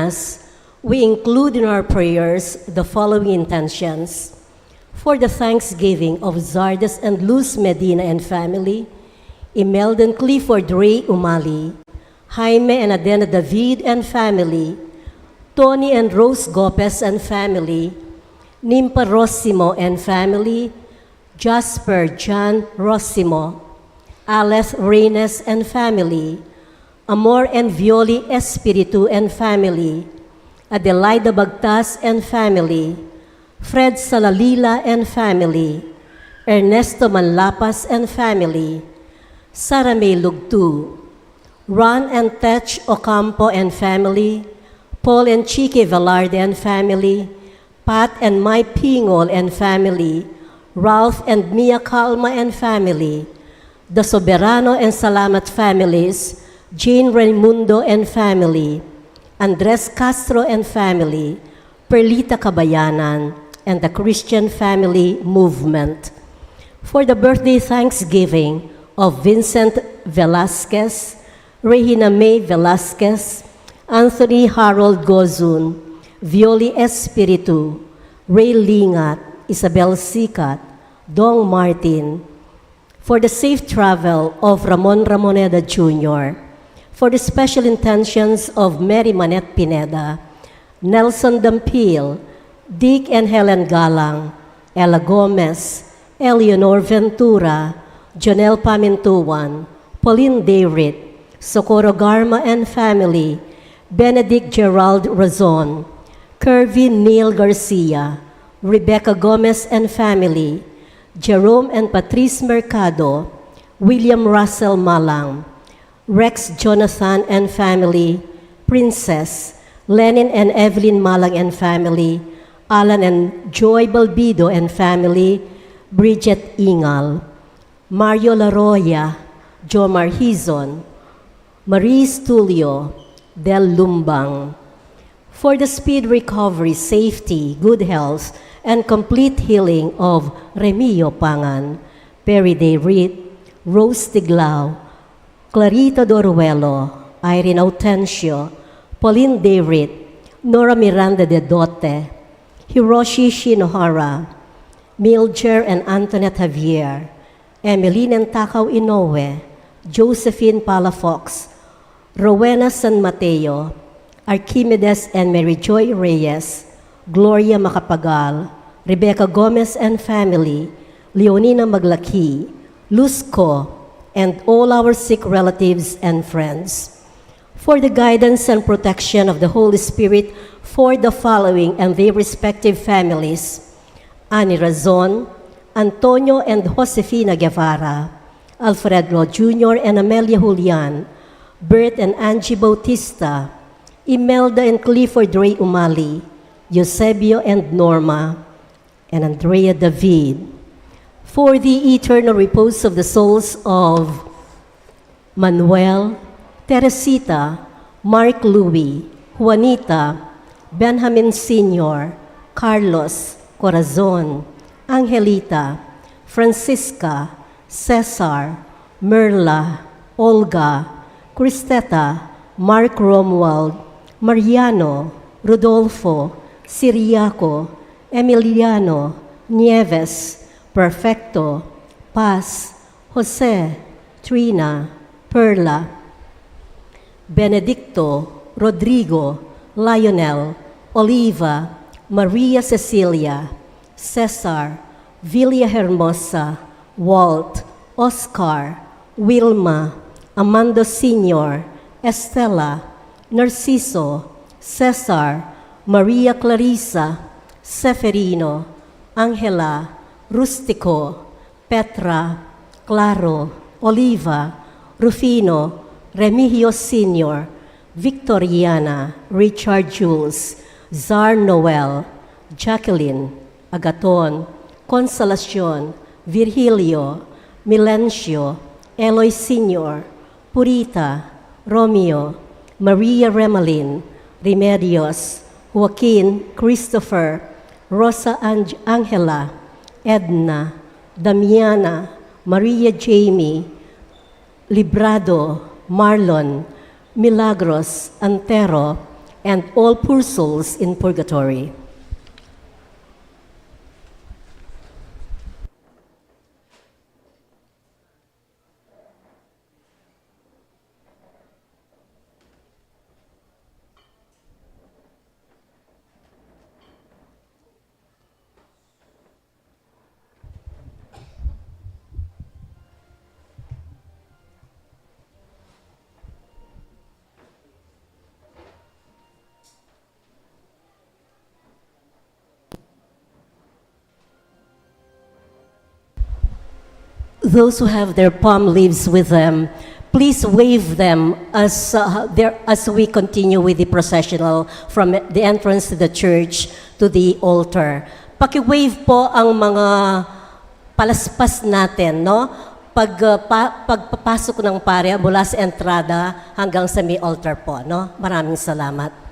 Mass, we include in our prayers the following intentions. For the thanksgiving of Zardes and Luz Medina and family, Imelda and Clifford Ray Umali, Jaime and Adena David and family, Tony and Rose Gopez and family, Nimpa Rosimo and family, Jasper John Rosimo, Aleph Reynes and family, Amor and Violi Espiritu and family, Adelaida Bagtas and family, Fred Salalila and family, Ernesto Manlapas and family, Sara May Lugtu, Ron and Tech Ocampo and family, Paul and Chique Velarde and family, Pat and Mai Pingol and family, Ralph and Mia Calma and family, the Soberano and Salamat families, Jane Raimundo and family, Andres Castro and family, Perlita Kabayanan, and the Christian Family Movement. For the birthday thanksgiving of Vincent Velasquez, Regina May Velasquez, Anthony Harold Gozun, Violi Espiritu, Ray Lingat, Isabel Sikat, Dong Martin. For the safe travel of Ramon Ramoneda Jr., for the special intentions of Mary Manette Pineda, Nelson Dampil, Dick and Helen Galang, Ella Gomez, Eleanor Ventura, Jonel Pamintuan, Pauline Dayrit, Socorro Garma and family, Benedict Gerald Razon, Kervin Neil Garcia, Rebecca Gomez and family, Jerome and Patrice Mercado, William Russell Malang, Rex Jonathan and family, Princess, Lenin and Evelyn Malang and family, Alan and Joy Balbido and family, Bridget Ingal, Mario Laroya, Jomar Hizon, Maurice Tulio, Del Lumbang. For the speed recovery, safety, good health, and complete healing of Remio Pangan, Perry De Reed, Rose Tiglao, Clarita Doruelo, Irene Autencio, Pauline De Reed, Nora Miranda de Dote, Hiroshi Shinohara, Milger and Antoinette Javier, Emeline and Takaw Inoue, Josephine Palafox, Rowena San Mateo, Archimedes and Mary Joy Reyes, Gloria Macapagal, Rebecca Gomez and family, Leonina Maglaki, Luzco, and all our sick relatives and friends. For the guidance and protection of the Holy Spirit for the following and their respective families, Ani Razon, Antonio and Josefina Guevara, Alfredo Jr. and Amelia Julian, Bert and Angie Bautista, Imelda and Clifford Ray Umali, Eusebio and Norma, and Andrea David. For the eternal repose of the souls of Manuel, Teresita, Mark Louie, Juanita, Benjamin Sr., Carlos, Corazon, Angelita, Francisca, Cesar, Merla, Olga, Cristeta, Mark Romuald, Mariano, Rodolfo, Siriaco, Emiliano, Nieves, Perfecto, Paz, Jose, Trina, Perla, Benedicto, Rodrigo, Lionel, Oliva, Maria Cecilia, Cesar, Villa Hermosa, Walt, Oscar, Wilma, Amando Sr., Estela, Narciso, Cesar, Maria Clarissa, Seferino, Angela, Rustico, Petra, Claro, Oliva, Rufino, Remigio Sr., Victoriana, Richard Jules, Zar Noel, Jacqueline, Agaton, Consolacion, Virgilio, Milencio, Eloy Sr., Purita, Romeo, Maria Remalin, Remedios, Joaquin, Christopher, Rosa Angela, Edna, Damiana, Maria Jamie, Librado, Marlon, Milagros, Antero, and all poor souls in purgatory. Those who have their palm leaves with them, please wave them as we continue with the processional from the entrance to the church to the altar. Paki-wave po ang mga palaspas natin, no? Pagpapasok ng parya mula sa entrada hanggang sa may altar po, no? Maraming salamat.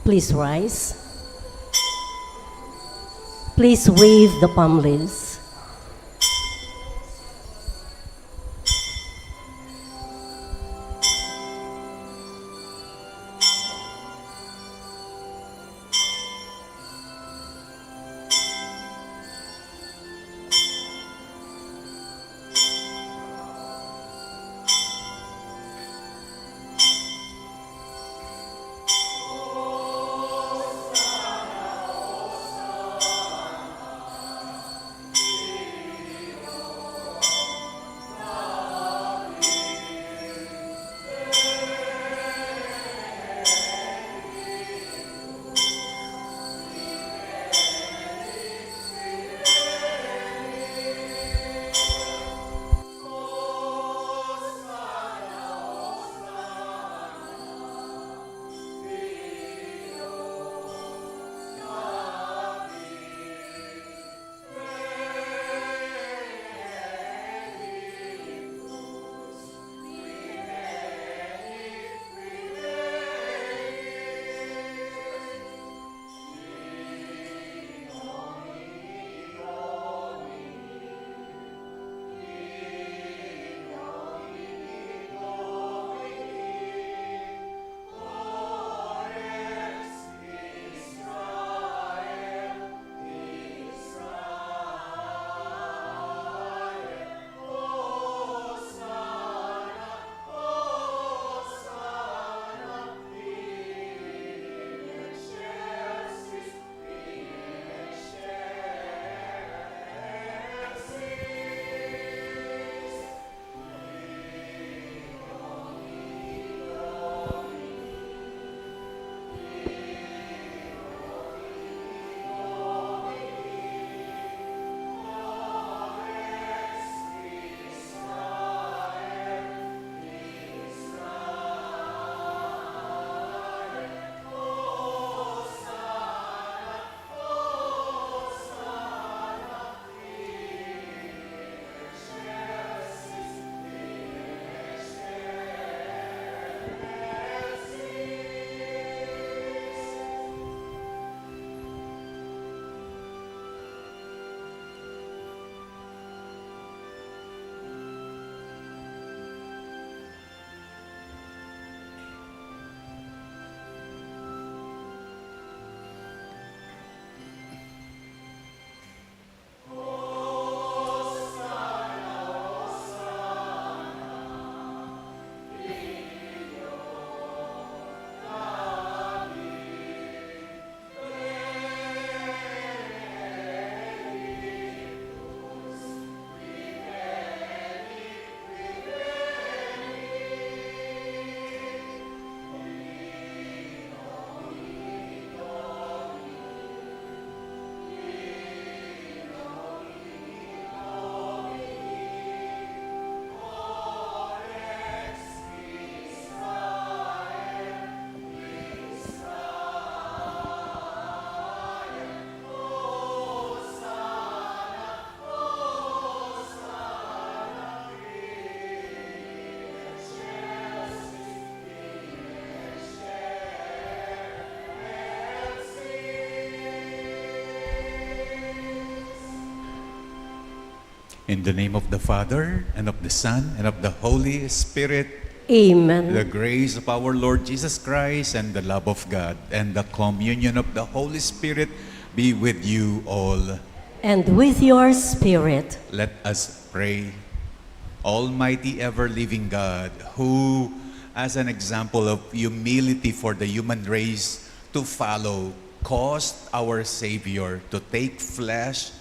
Please rise. Please wave the palm leaves. In the name of the Father, and of the Son, and of the Holy Spirit, Amen. the grace of our Lord Jesus Christ, and the love of God, and the communion of the Holy Spirit be with you all. And with your spirit. Let us pray. Almighty ever-living God, who, as an example of humility for the human race to follow, caused our Savior to take flesh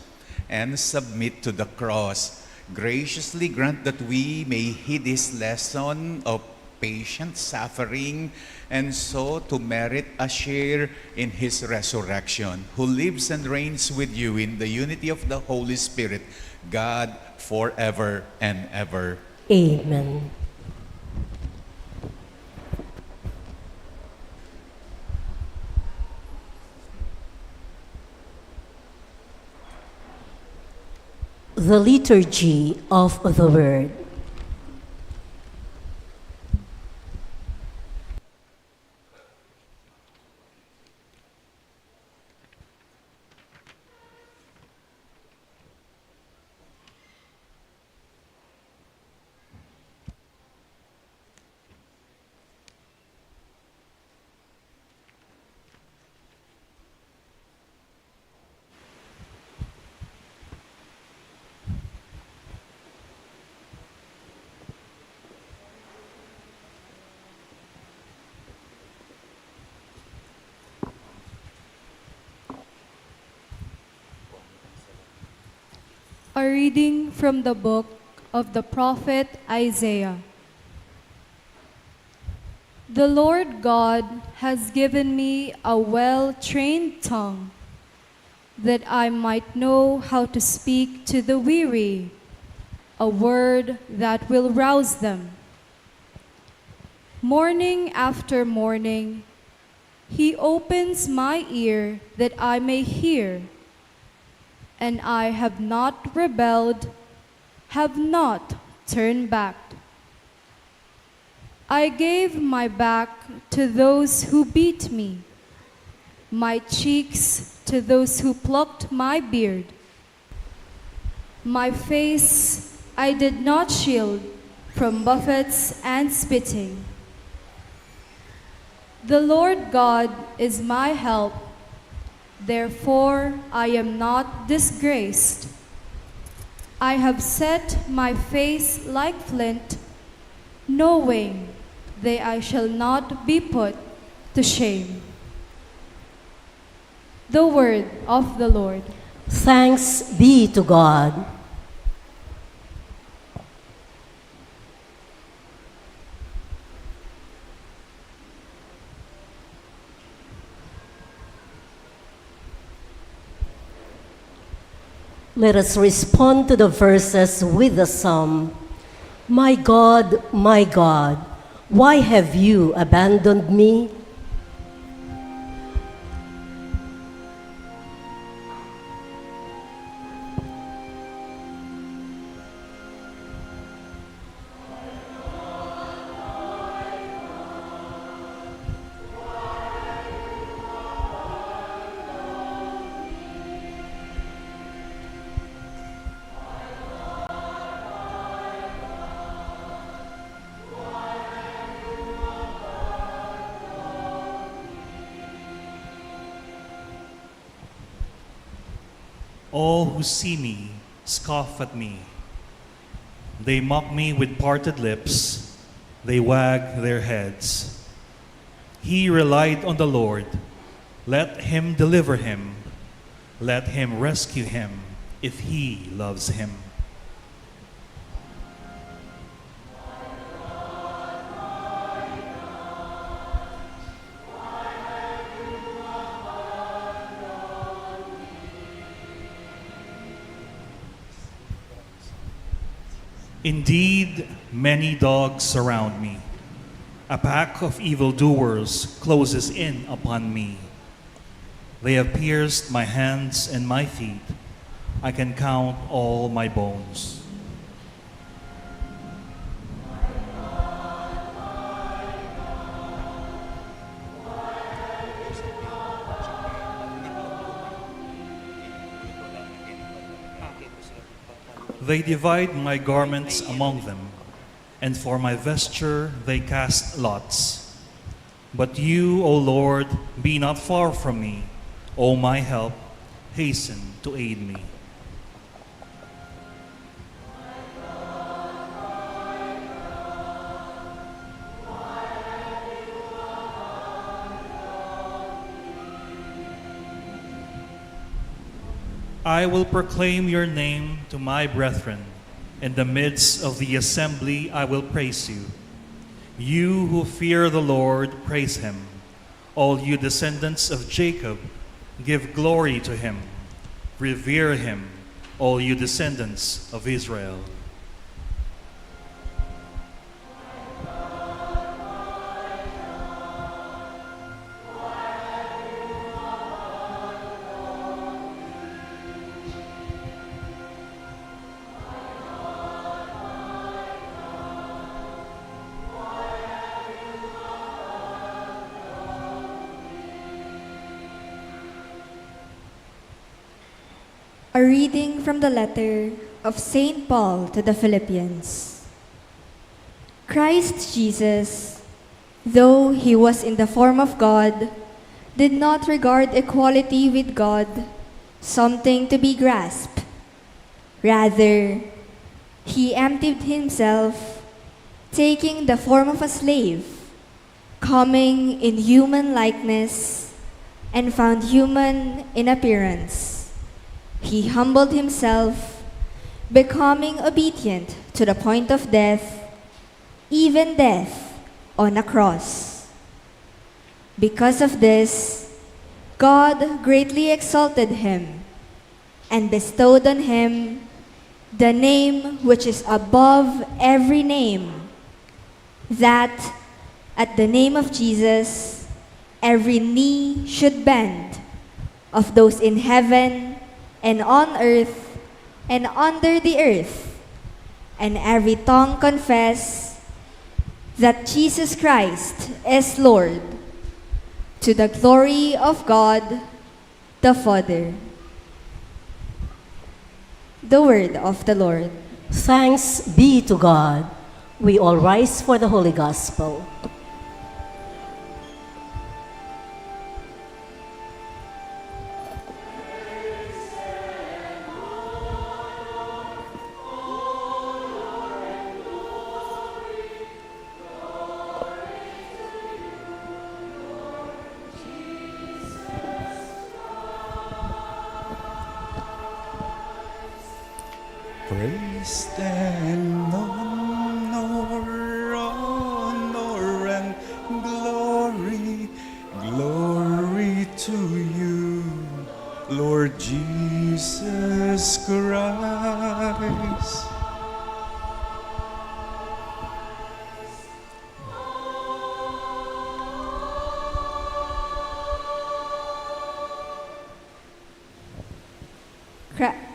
and submit to the cross, graciously grant that we may heed His lesson of patient suffering and so to merit a share in His resurrection, who lives and reigns with you in the unity of the Holy Spirit, God, forever and ever. Amen. The Liturgy of the Word. A reading from the book of the prophet Isaiah. The Lord God has given me a well-trained tongue, that I might know how to speak to the weary, a word that will rouse them. Morning after morning, He opens my ear that I may hear. And I have not rebelled, have not turned back. I gave my back to those who beat me, my cheeks to those who plucked my beard. My face I did not shield from buffets and spitting. The Lord God is my help. Therefore, I am not disgraced. I have set my face like flint, knowing that I shall not be put to shame. The word of the Lord. Thanks be to God. Let us respond to the verses with the psalm. My God, why have you abandoned me? All who see me scoff at me. They mock me with parted lips. They wag their heads. He relied on the Lord. Let Him deliver him. Let Him rescue him if He loves him. Indeed, many dogs surround me. A pack of evildoers closes in upon me. They have pierced my hands and my feet. I can count all my bones. they divide my garments among them, and for my vesture they cast lots. But you, O Lord, be not far from me. O my help, hasten to aid me. I will proclaim your name to my brethren. In the midst of the assembly I will praise you. You who fear the Lord, praise him. All you descendants of Jacob, give glory to him. Revere him, all you descendants of Israel. A reading from the letter of St. Paul to the Philippians. Christ Jesus, though he was in the form of God, did not regard equality with God something to be grasped. Rather, he emptied himself, taking the form of a slave, coming in human likeness, and found human in appearance. He humbled himself, becoming obedient to the point of death, even death on a cross. Because of this, God greatly exalted him and bestowed on him the name which is above every name, that at the name of Jesus every knee should bend, of those in heaven and on earth and under the earth, and every tongue confess that Jesus Christ is Lord, to the glory of God the Father. The word of the Lord. Thanks be to God. We all rise for the Holy Gospel. Praise and honor, honor and glory, glory to you, Lord Jesus Christ.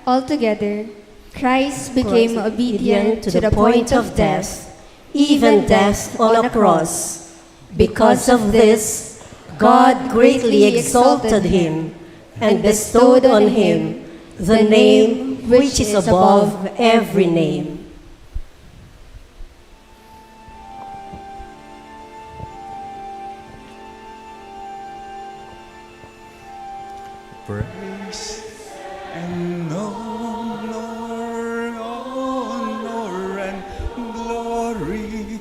Altogether, Christ became Christ obedient to the point of death, even death on a cross. Because of this, God greatly exalted him and bestowed on him the name which is above every name. Praise and honor, honor and glory,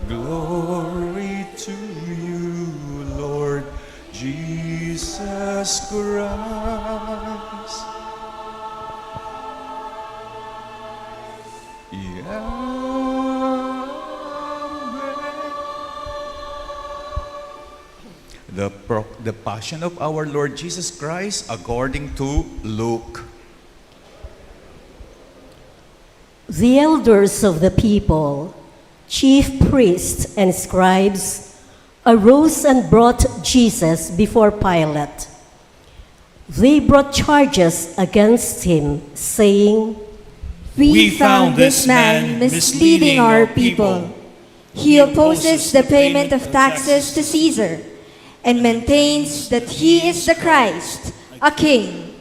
glory to you, Lord Jesus Christ. The Passion of our Lord Jesus Christ according to Luke. The elders of the people, chief priests and scribes, arose and brought Jesus before Pilate. They brought charges against him, saying, We found this man misleading our people. He opposes the payment of taxes to Caesar and maintains that he is the Christ, a king.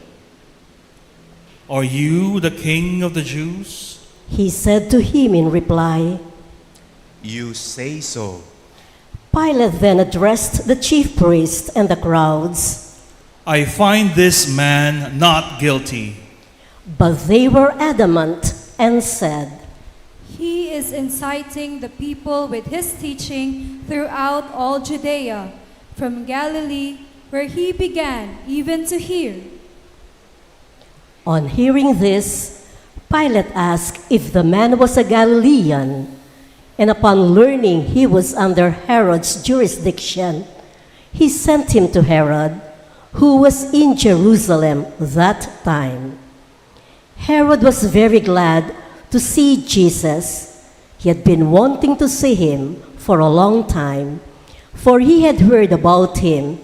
"Are you the king of the Jews?" He said to him in reply, You say so. Pilate then addressed the chief priests and the crowds, "I find this man not guilty." but they were adamant and said, He is inciting the people with his teaching throughout all Judea, from Galilee, where he began even to hear. On hearing this, Pilate asked if the man was a Galilean, and upon learning he was under Herod's jurisdiction, he sent him to Herod, who was in Jerusalem that time. Herod was very glad to see Jesus. He had been wanting to see him for a long time, for he had heard about him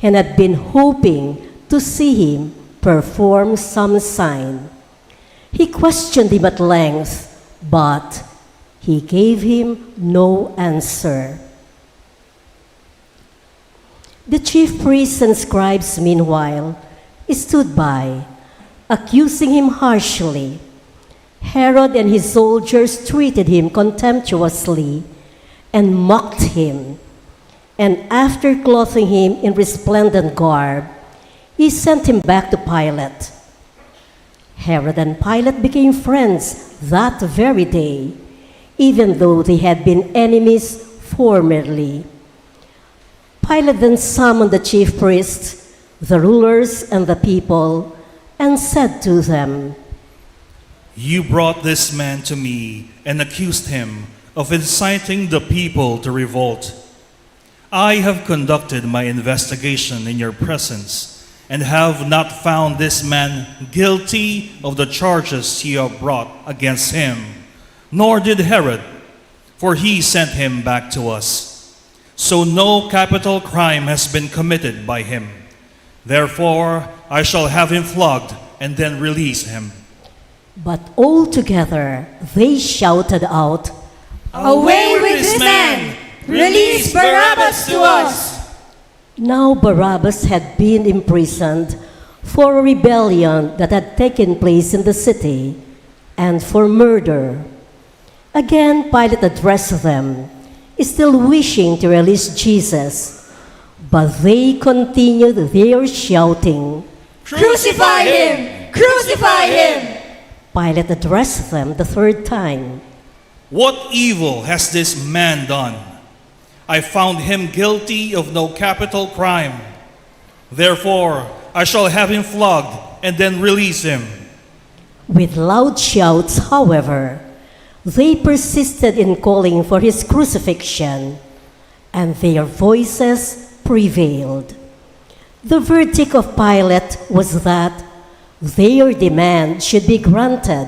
and had been hoping to see him perform some sign. He questioned him at length, but he gave him no answer. The chief priests and scribes, meanwhile, stood by, accusing him harshly. Herod and his soldiers treated him contemptuously and mocked him. And after clothing him in resplendent garb, he sent him back to Pilate. Herod and Pilate became friends that very day, even though they had been enemies formerly. Pilate then summoned the chief priests, the rulers, and the people, and said to them, "You brought this man to me and accused him of inciting the people to revolt. I have conducted my investigation in your presence and have not found this man guilty of the charges you have brought against him, nor did Herod, for he sent him back to us. So no capital crime has been committed by him. Therefore, I shall have him flogged and then release him." But all together they shouted out, Away with this man! Release Barabbas to us! Now Barabbas had been imprisoned for a rebellion that had taken place in the city and for murder. Again Pilate addressed them, still wishing to release Jesus, but they continued their shouting. Crucify him! Crucify him! Pilate addressed them the third time. "What evil has this man done? I found him guilty of no capital crime. Therefore, I shall have him flogged and then release him." With loud shouts, however, they persisted in calling for his crucifixion, and their voices prevailed. The verdict of Pilate was that their demand should be granted.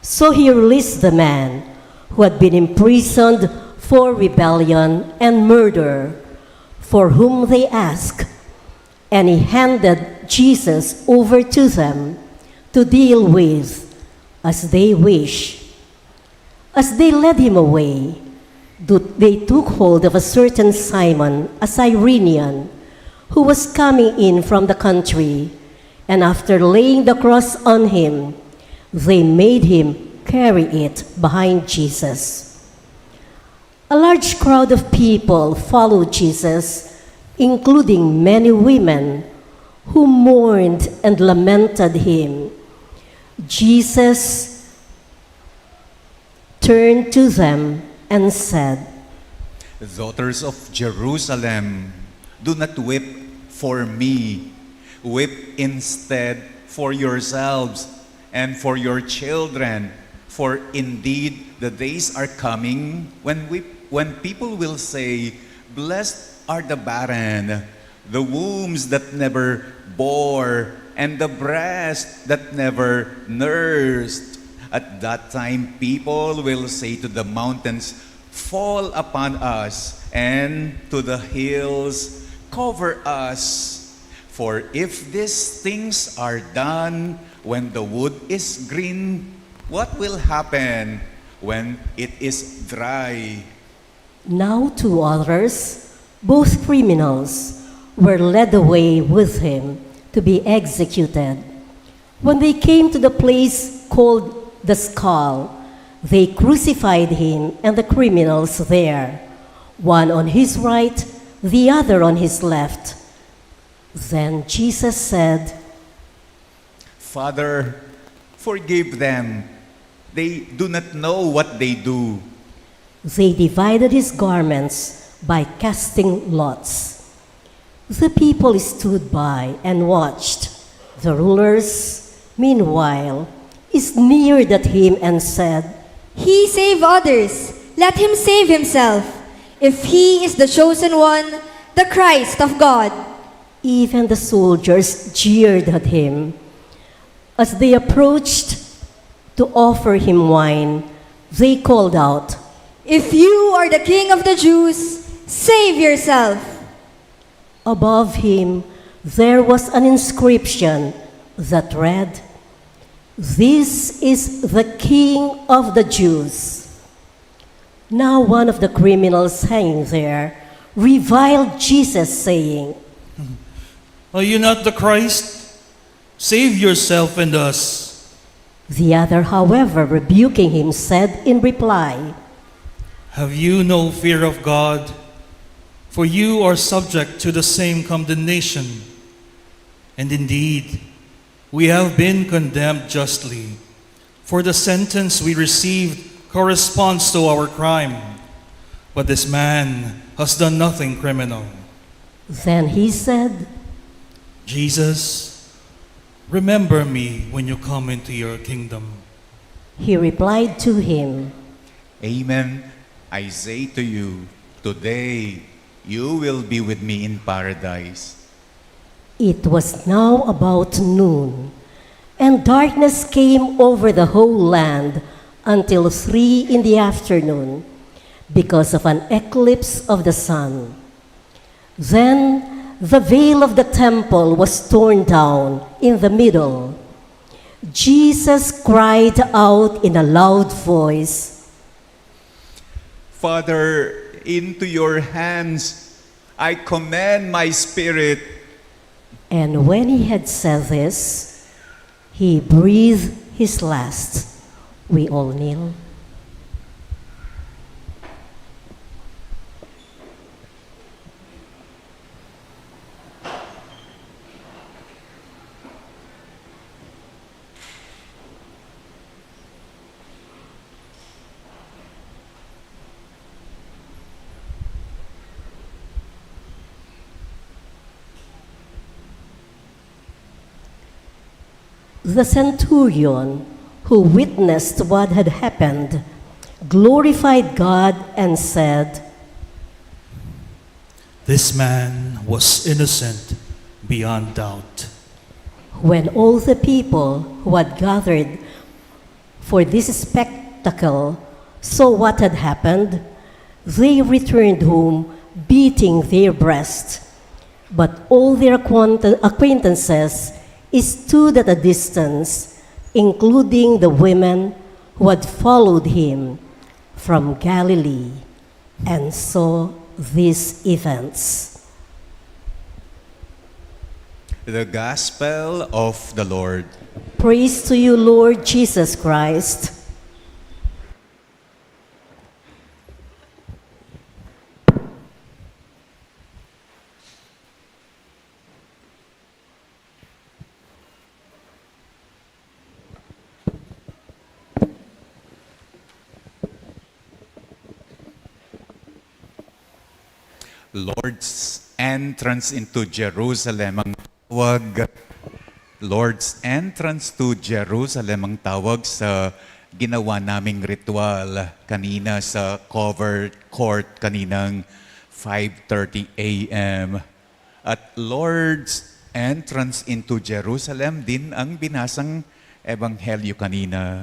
So he released the man who had been imprisoned for rebellion and murder, for whom they asked, and he handed Jesus over to them to deal with as they wished. As they led him away, they took hold of a certain Simon, a Cyrenian, who was coming in from the country, and after laying the cross on him, they made him carry it behind Jesus. A large crowd of people followed Jesus, including many women who mourned and lamented him. Jesus turned to them and said, Daughters of Jerusalem, do not weep for me. Weep instead for yourselves and for your children. For indeed the days are coming when people will say, Blessed are the barren, the wombs that never bore, and the breasts that never nursed. At that time people will say to the mountains, Fall upon us, and to the hills, cover us. For if these things are done when the wood is green, what will happen when it is dry? Now 2 others, both criminals, were led away with him to be executed. When they came to the place called the Skull, they crucified him and the criminals there, one on his right, the other on his left. Then Jesus said, Father, forgive them. They do not know what they do. They divided his garments by casting lots. The people stood by and watched. The rulers, meanwhile, sneered at him and said, He saved others. Let him save himself. If he is the chosen one, the Christ of God. Even the soldiers jeered at him. As they approached to offer him wine, they called out, If you are the King of the Jews, save yourself. Above him there was an inscription that read, This is the King of the Jews. Now one of the criminals hanging there reviled Jesus, saying, Are you not the Christ? Save yourself and us. The other, however, rebuking him, said in reply, Have you no fear of God? For you are subject to the same condemnation. And indeed, we have been condemned justly, for the sentence we received corresponds to our crime. But this man has done nothing criminal. Then he said, Jesus, remember me when you come into your kingdom. He replied to him, Amen. I say to you, today you will be with me in paradise. It was now about noon, and darkness came over the whole land until 3 in the afternoon, because of an eclipse of the sun. Then the veil of the temple was torn down in the middle. Jesus cried out in a loud voice, Father, into your hands I commend my spirit. And when he had said this, he breathed his last. We all kneel. The centurion, who witnessed what had happened, glorified God and said, This man was innocent beyond doubt. When all the people who had gathered for this spectacle saw what had happened, they returned home beating their breasts. But all their acquaintances stood at a distance, including the women who had followed him from Galilee and saw these events. The Gospel of the Lord. Praise to you, Lord Jesus Christ. Lord's entrance into Jerusalem ang tawag. Lord's entrance to Jerusalem ang tawag sa ginawa naming ritual kanina sa covered court kaninang 5:30 a.m. At Lord's entrance into Jerusalem din ang binasang ebanghelyo kanina.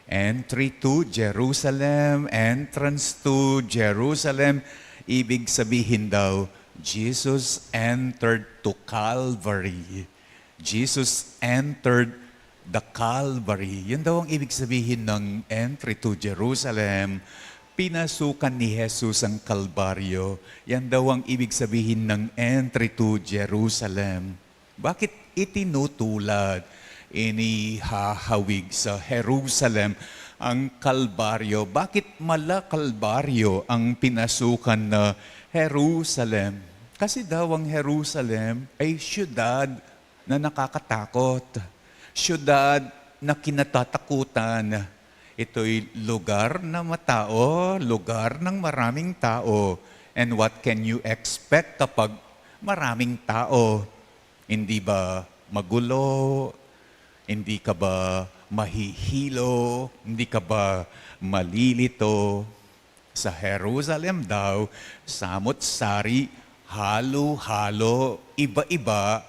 Entry to Jerusalem, entrance to Jerusalem. Ibig sabihin daw, Jesus entered to Calvary. Jesus entered the Calvary. Yan daw ang ibig sabihin ng entry to Jerusalem. Pinasukan ni Jesus ang Kalbaryo. Yan daw ang ibig sabihin ng entry to Jerusalem. Bakit itinutulad? inihahawig sa Jerusalem ang Kalbaryo. Bakit mala Kalbaryo ang pinasukan na Jerusalem? Kasi daw ang Jerusalem ay siyudad na nakakatakot. Siyudad na kinatatakutan. Ito'y lugar na matao, lugar ng maraming tao. And what can you expect kapag maraming tao? Hindi ba magulo? Hindi ka ba mahihilo? Hindi ka ba malilito? Sa Jerusalem daw, samot-sari, halo-halo, iba-iba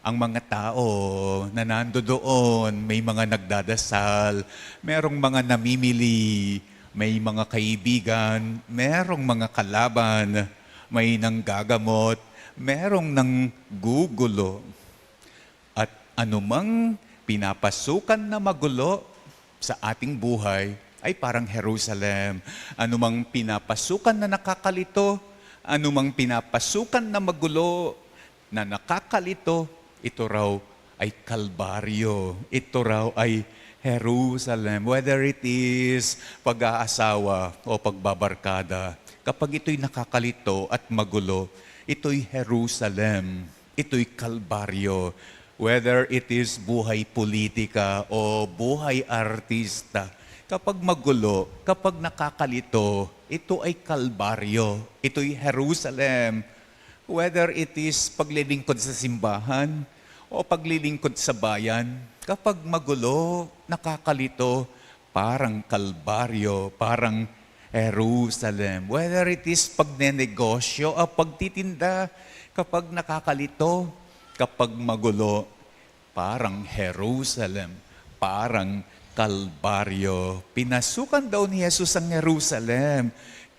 ang mga tao na nandoon. May mga nagdadasal, merong mga namimili, may mga kaibigan, merong mga kalaban, may nanggagamot, merong nanggugulo. At anumang pinapasukan na magulo sa ating buhay ay parang Jerusalem. Anumang pinapasukan na nakakalito, anumang pinapasukan na magulo, na nakakalito, ito raw ay Kalbaryo. Ito raw ay Jerusalem. Whether it is pag-aasawa o pagbabarkada, kapag ito'y nakakalito at magulo, ito'y Jerusalem. Ito'y Kalbaryo. Whether it is buhay politika o buhay artista, kapag magulo, kapag nakakalito, ito ay Kalbaryo. Ito'y Jerusalem. Whether it is paglilingkod sa simbahan o paglilingkod sa bayan, kapag magulo, nakakalito, parang Kalbaryo, parang Jerusalem. Whether it is pagnenegosyo o pagtitinda, kapag nakakalito, kapag magulo, parang Jerusalem, parang Kalbaryo. Pinasukan daw ni Jesus ang Jerusalem.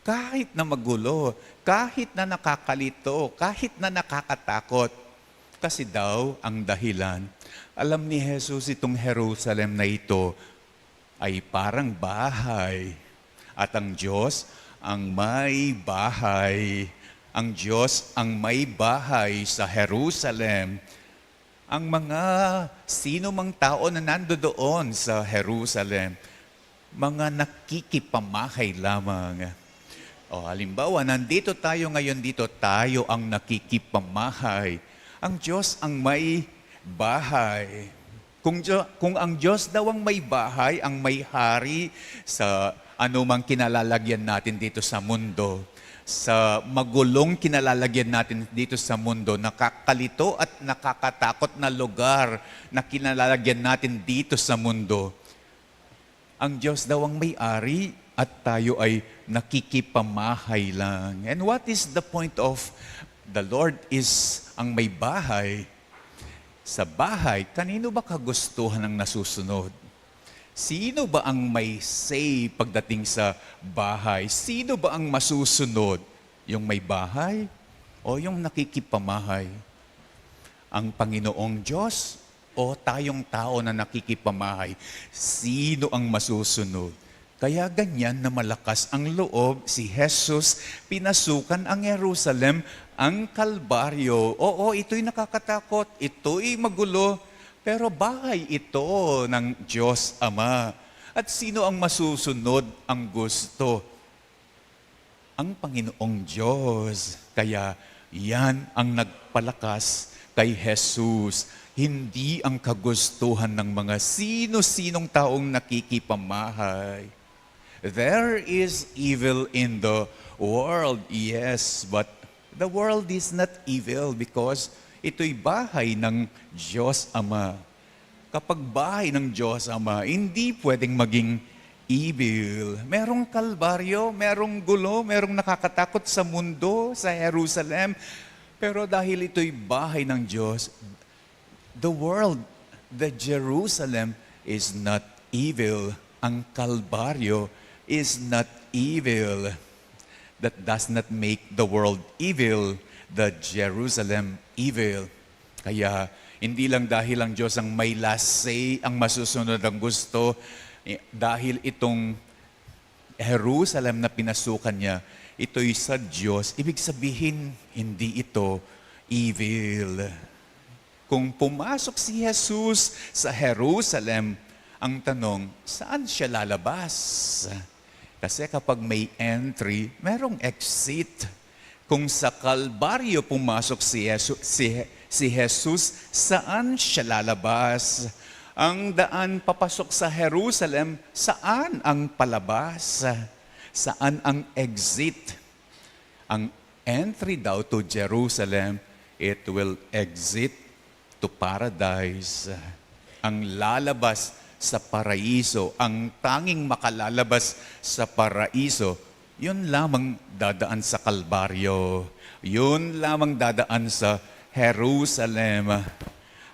Kahit na magulo, kahit na nakakalito, kahit na nakakatakot. Kasi daw ang dahilan, alam ni Jesus itong Jerusalem na ito ay parang bahay. At ang Diyos ang may bahay. Ang Diyos ang may bahay sa Jerusalem. Ang mga sino mang tao na nandoon sa Jerusalem, mga nakikipamahay lamang. O halimbawa, nandito tayo ngayon, dito tayo ang nakikipamahay. Ang Diyos ang may bahay. Kung ang Diyos daw ang may bahay, ang may hari sa anumang kinalalagyan natin dito sa mundo, sa magulong kinalalagyan natin dito sa mundo, nakakalito at nakakatakot na lugar na kinalalagyan natin dito sa mundo, ang Diyos daw ang may-ari at tayo ay nakikipamahay lang. And what is the point of the Lord is ang may bahay? Sa bahay, kanino ba kagustuhan ang nasusunod? Sino ba ang may say pagdating sa bahay? Sino ba ang masusunod? Yung may bahay o yung nakikipamahay? Ang Panginoong Diyos o tayong tao na nakikipamahay? Sino ang masusunod? Kaya ganyan na malakas ang loob si Jesus, pinasukan ang Jerusalem, ang Kalbaryo. Oo, ito'y nakakatakot, ito'y magulo, pero bahay ito ng Diyos Ama. At sino ang masusunod ang gusto? Ang Panginoong Diyos. Kaya yan ang nagpalakas kay Jesus. Hindi ang kagustuhan ng mga sino-sinong taong nakikipamahay. There is evil in the world, yes, but the world is not evil because ito'y bahay ng Diyos Ama. Kapag bahay ng Diyos Ama, hindi pwedeng maging evil. Merong kalbaryo, merong gulo, merong nakakatakot sa mundo, sa Jerusalem. Pero dahil ito'y bahay ng Diyos, the world, the Jerusalem is not evil. Ang kalbaryo is not evil. That does not make the world evil, the Jerusalem evil. Kaya hindi lang dahil ang Diyos ang may last say, ang masusunod ang gusto, dahil itong Jerusalem na pinasukan niya, ito'y sa Diyos, ibig sabihin hindi ito evil. Kung pumasok si Jesus sa Jerusalem, ang tanong, saan siya lalabas? Kasi kapag may entry, merong exit. Kung sa Kalbaryo pumasok si Jesus, saan siya lalabas? Ang daan papasok sa Jerusalem, saan ang palabas? Saan ang exit? Ang entry daw to Jerusalem, it will exit to paradise. Ang lalabas sa paraiso, ang tanging makalalabas sa paraiso, yun lamang dadaan sa Kalbaryo. Yun lamang dadaan sa Jerusalem.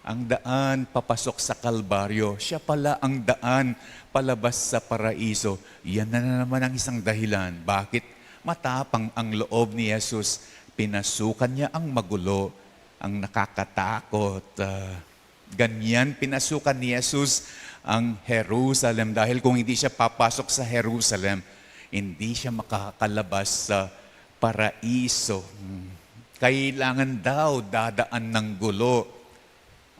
Ang daan papasok sa Kalbaryo, siya pala ang daan palabas sa paraiso. Yan na naman ang isang dahilan. Bakit matapang ang loob ni Jesus? Pinasukan niya ang magulo, ang nakakatakot. Ganyan pinasukan ni Jesus ang Jerusalem. Dahil kung hindi siya papasok sa Jerusalem, hindi siya makakalabas sa paraiso. Kailangan daw dadaan ng gulo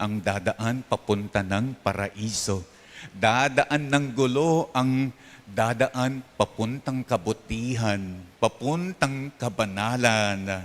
ang dadaan papunta ng paraiso. Dadaan ng gulo ang dadaan papuntang kabutihan, papuntang kabanalan.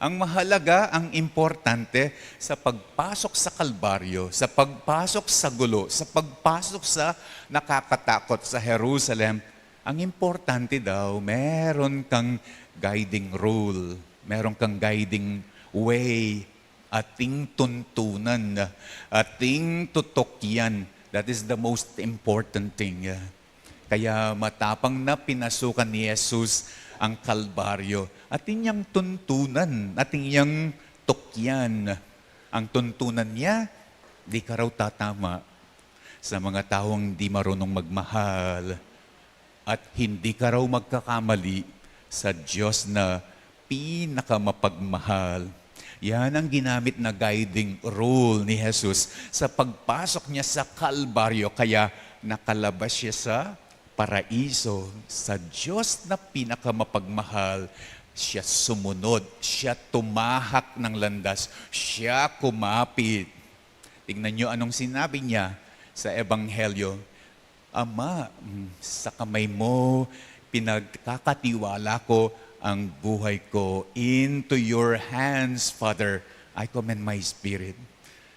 Ang mahalaga, ang importante sa pagpasok sa Kalbaryo, sa pagpasok sa gulo, sa pagpasok sa nakakatakot sa Jerusalem, ang importante daw, meron kang guiding rule, meron kang guiding way, ating tuntunan, ating tutokyan. That is the most important thing. Kaya matapang na pinasukan ni Jesus ang Kalbaryo. Ating niyang tuntunan, ating niyang tukyan. Ang tuntunan niya, di ka raw tatama sa mga taong di marunong magmahal. At hindi ka raw magkakamali sa Diyos na pinakamapagmahal. Yan ang ginamit na guiding rule ni Jesus sa pagpasok niya sa Kalbaryo. Kaya nakalabas siya sa paraiso. Sa Diyos na pinakamapagmahal, siya sumunod, siya tumahak ng landas, siya kumapit. Tingnan niyo anong sinabi niya sa Ebanghelyo. Ama, sa kamay mo, pinagkakatiwala ko ang buhay ko. Into your hands, Father, I commend my spirit.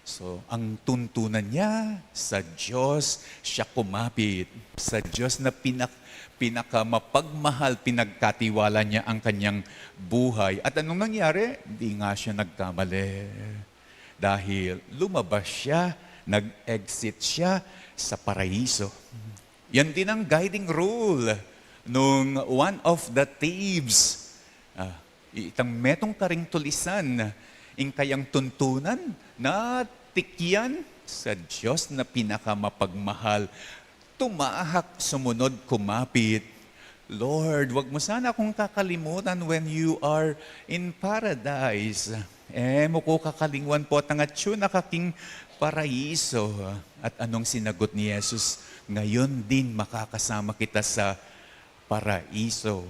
So, ang tuntunan niya sa Diyos, siya kumapit. Sa Diyos na pinakamapagmahal, pinagkatiwala niya ang kanyang buhay. At anong nangyari? Hindi nga siya nagkamali. Dahil lumabas siya, nag-exit siya sa paraiso. Yan din ang guiding rule nung one of the thieves. Itang metong karing tulisan, ing kayang tuntunan na tikyan sa Diyos na pinakamapagmahal. Tumahak, sumunod, kumapit. Lord, wag mo sana akong kakalimutan when you are in paradise. Mo ko kakalingwan po tangatyo nakaking paraiso. At anong sinagot ni Jesus? Ngayon din makakasama kita sa paraiso.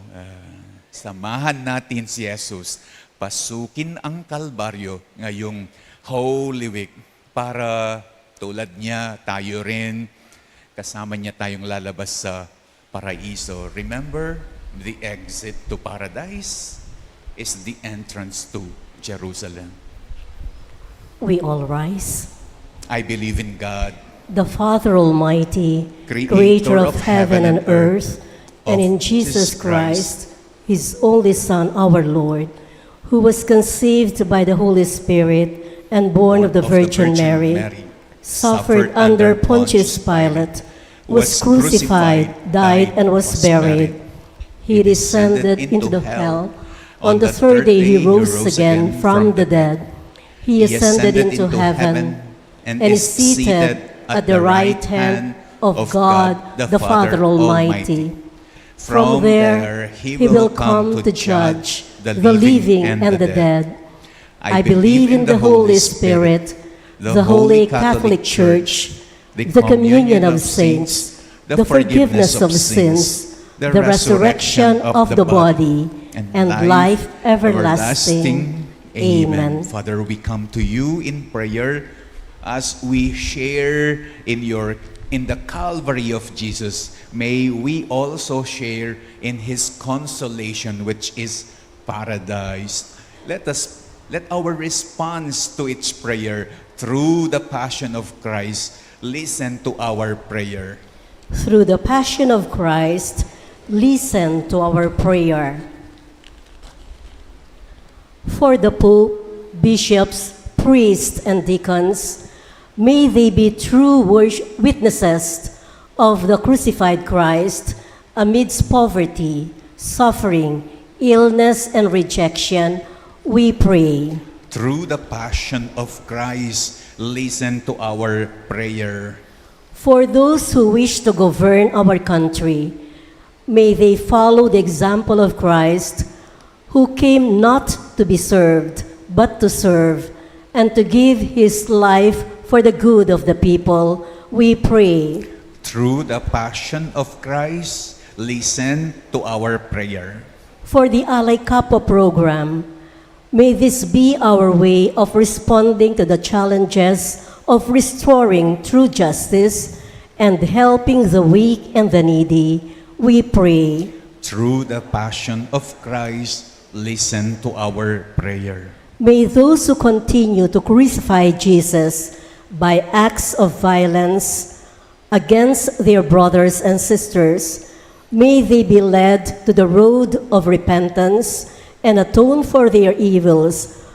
Samahan natin si Jesus. Pasukin ang Kalbaryo ngayong Holy Week para tulad niya, tayo rin, kasama niya tayong lalabas sa paraiso. Remember, the exit to paradise is the entrance to Jerusalem. We all rise. I believe in God, The Father Almighty, Creator Creator of of heaven and earth, and of in Jesus Jesus Christ, His only Son, our Lord, who was conceived by the Holy Spirit and born of the Virgin Mary, suffered under Pontius Pilate, was crucified, died, and was buried. He descended into the hell. On the third day he rose again from the dead. He ascended into heaven and is seated at the right hand of God the Father Almighty. From there he will come to judge the living and the dead. I believe in the Holy Spirit, the Holy Catholic Church, the communion of saints, the forgiveness of sins, the resurrection of the body, and life everlasting. Amen. Father, we come to you in prayer as we share in the Calvary of Jesus. May we also share in his consolation, which is paradise. Let our response to its prayer through the passion of Christ listen to our prayer. Through the passion of Christ, listen to our prayer. For the Pope, bishops, priests, and deacons, may they be true witnesses of the crucified Christ amidst poverty, suffering, illness, and rejection, we pray. Through the passion of Christ, listen to our prayer. For those who wish to govern our country, may they follow the example of Christ, who came not to be served, but to serve, and to give his life for the good of the people, we pray. Through the passion of Christ, listen to our prayer. For the Alay Kapo program, may this be our way of responding to the challenges of restoring true justice and helping the weak and the needy, we pray. Through the passion of Christ, listen to our prayer. May those who continue to crucify Jesus by acts of violence against their brothers and sisters, may they be led to the road of repentance and atone for their evils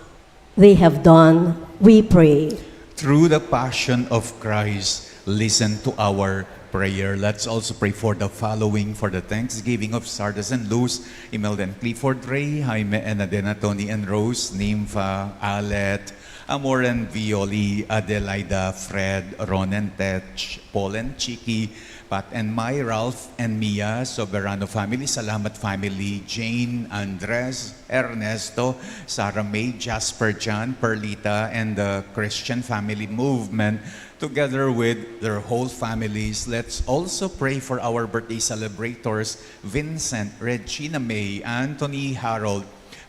they have done, we pray. Through the passion of Christ, listen to our prayer. Let's also pray for the following, for the thanksgiving of Sardas and Luz, Imelda and Clifford Ray, Jaime and Adena, Tony and Rose, Nympha, Alet, Amor and Violi, Adelaida, Fred, Ron and Tech, Paul and Chiki, Pat and Mai, Ralph and Mia, Soberano family, Salamat family, Jane, Andres, Ernesto, Sarah May, Jasper, John, Perlita, and the Christian Family Movement, together with their whole families. Let's also pray for our birthday celebrators, Vincent, Regina May, Anthony, Harold,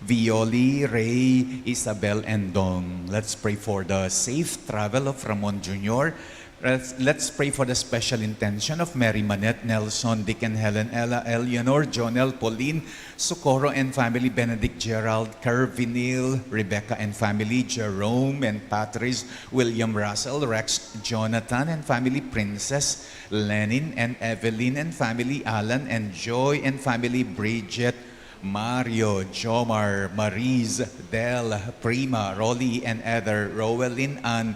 Violi, Ray, Isabel, and Dong. Let's pray for the safe travel of Ramon Jr., Let's pray for the special intention of Mary Manette, Nelson, Dick and Helen, Ella, Eleanor, Jonel, Pauline, Socorro and family, Benedict, Gerald, Kervinil, Rebecca and family, Jerome and Patrice, William Russell, Rex, Jonathan and family, Princess, Lenin and Evelyn and family, Alan and Joy and family, Bridget, Mario, Jomar, Marise, Del, Prima, Rolly and Heather, Rowelyn and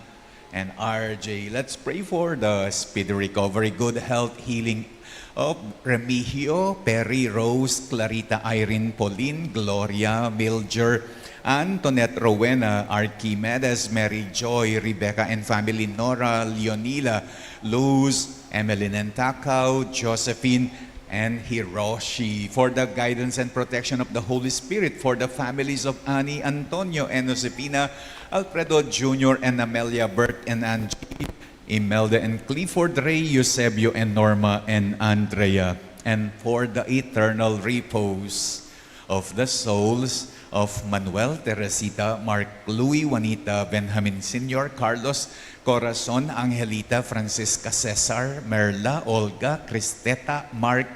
RJ. Let's pray for the speedy recovery, good health, healing of Remigio, Perry, Rose, Clarita, Irene, Pauline, Gloria, Milger, Antoinette, Rowena, Archimedes, Mary Joy, Rebecca and family, Nora, Leonila, Luz, Emeline and Takaw, Josephine, and Hiroshi, for the guidance and protection of the Holy Spirit, for the families of Annie, Antonio, and Josefina, Alfredo Jr. and Amelia, Bert and Angie, Imelda and Clifford Ray, Eusebio and Norma and Andrea, and for the eternal repose of the souls of Manuel, Teresita, Mark, Louis, Juanita, Benjamin Sr., Carlos, Corazon, Angelita, Francisca, Cesar, Merla, Olga, Cristeta, Mark,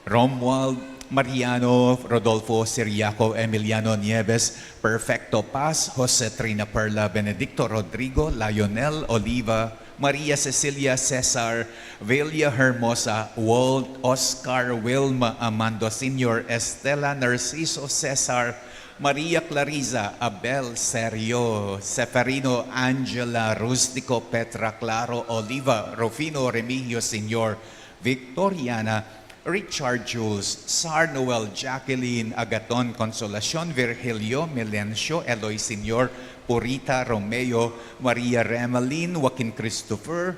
Romuald, Mariano, Rodolfo, Siriaco, Emiliano Nieves, Perfecto Paz, Jose Trina Perla, Benedicto Rodrigo, Lionel Oliva, Maria Cecilia Cesar, Velia Hermosa, Walt, Oscar, Wilma, Amando Sr., Estela Narciso Cesar, Maria Clariza, Abel Sergio, Seferino, Angela, Rustico, Petra, Claro, Oliva, Rufino, Remigio Sr., Victoriana, Richard Jules, Sar Noel, Jacqueline, Agaton, Consolacion, Virgilio, Melencio, Eloy Sr., Purita, Romeo, Maria Remeline, Joaquin Christopher,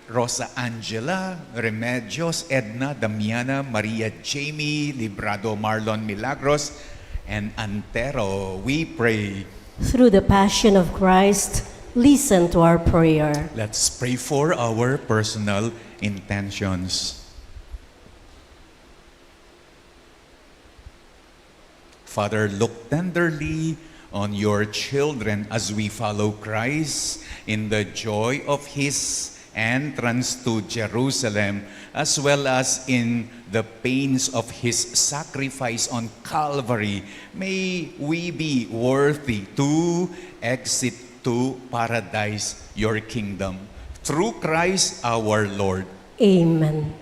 Rosa Angela, Remedios, Edna, Damiana, Maria Jamie, Librado, Marlon Milagros, and Antero. We pray. Through the passion of Christ, listen to our prayer. Let's pray for our personal intentions. Father, look tenderly on your children as we follow Christ in the joy of His entrance to Jerusalem, as well as in the pains of His sacrifice on Calvary. May we be worthy to exit to paradise, your kingdom. Through Christ our Lord. Amen.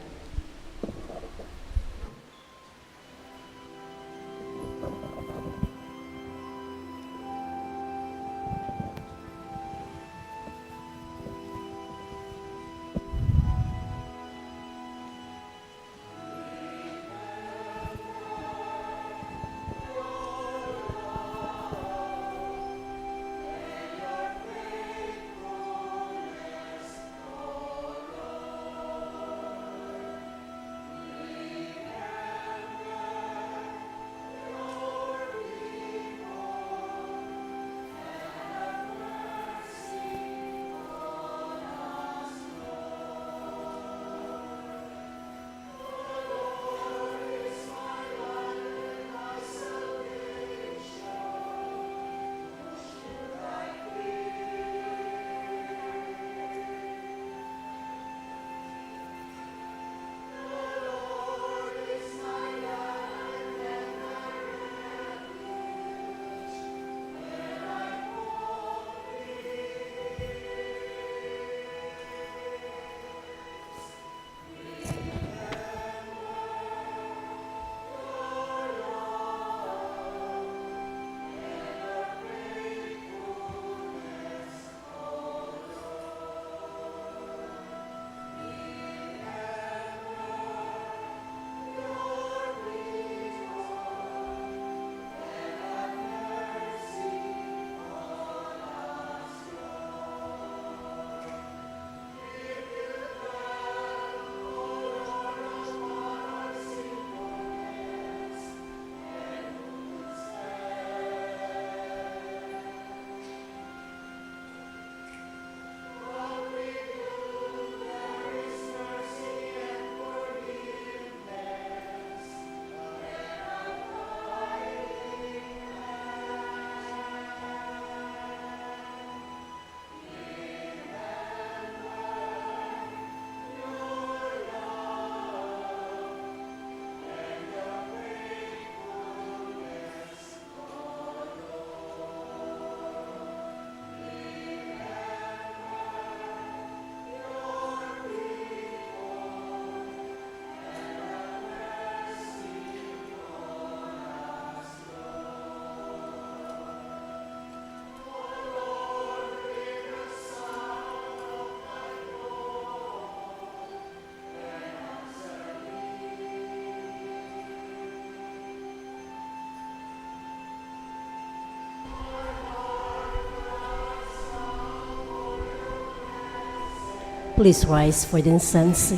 Please rise for the incense.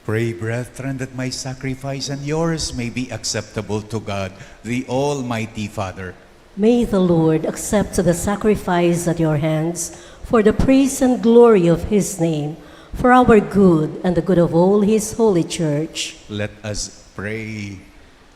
Pray, brethren, that my sacrifice and yours may be acceptable to God, the Almighty Father. May the Lord accept the sacrifice at your hands for the praise and glory of his name, for our good and the good of all his holy church. Let us pray.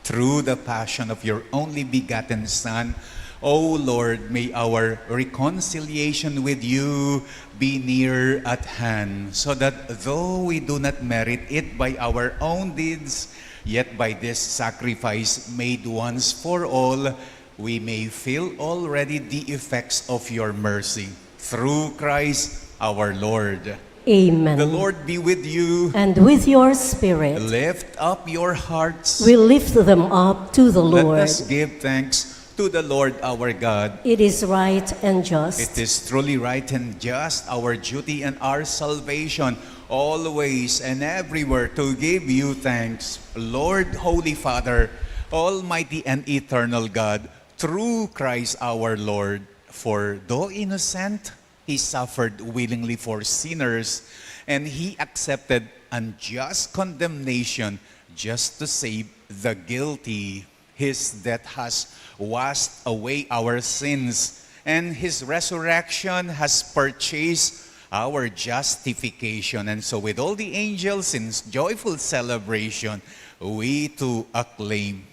Through the passion of your only begotten Son, O Lord, may our reconciliation with you be near at hand, so that though we do not merit it by our own deeds, yet by this sacrifice made once for all, we may feel already the effects of your mercy. Through Christ our Lord. Amen. The Lord be with you. And with your spirit. Lift up your hearts. We lift them up to the Lord. Let us give thanks to the Lord our God. It is right and just. It is truly right and just, our duty and our salvation, always and everywhere to give you thanks, Lord, Holy Father, Almighty and eternal God, through Christ our Lord. For though innocent, he suffered willingly for sinners, and he accepted unjust condemnation just to save the guilty. His death has washed away our sins, and his resurrection has purchased our justification. And so with all the angels in joyful celebration, we too acclaim.